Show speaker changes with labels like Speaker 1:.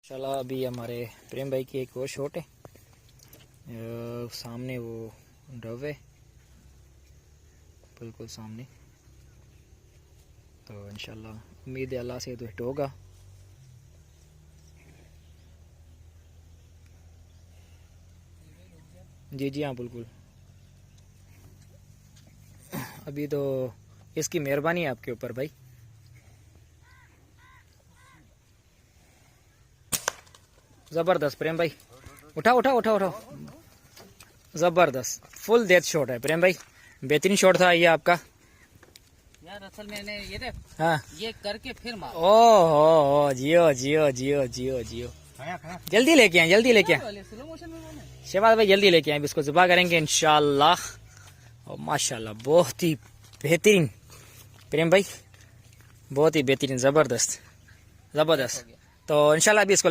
Speaker 1: इंशाल्लाह अभी हमारे प्रेम भाई की एक और शॉट है, सामने वो डव है बिल्कुल सामने। तो इंशाल्लाह उम्मीद है अल्लाह से तो हिट होगा। जी जी हाँ बिल्कुल, अभी तो इसकी मेहरबानी है आपके ऊपर भाई। जबरदस्त प्रेम भाई, उठाओ उठाओ उठाओ उठाओ, जबरदस्त फुल डेथ शॉट है प्रेम भाई, बेहतरीन शॉट था ये आपका
Speaker 2: यार। असल में मैंने ये देख,
Speaker 1: हाँ
Speaker 2: ये करके फिर मार।
Speaker 1: ओ जियो जियो जियो जियो जियो, जल्दी लेके आए जल्दी लेके आए
Speaker 2: स्लो मोशन में मैंने।
Speaker 1: शहबाज भाई, जल्दी लेके आए, इसको ज़िबा करेंगे इंशाल्लाह। और माशाल्लाह बहुत ही बेहतरीन प्रेम भाई, बहुत ही बेहतरीन, जबरदस्त जबरदस्त। तो इंशाल्लाह अभी इसको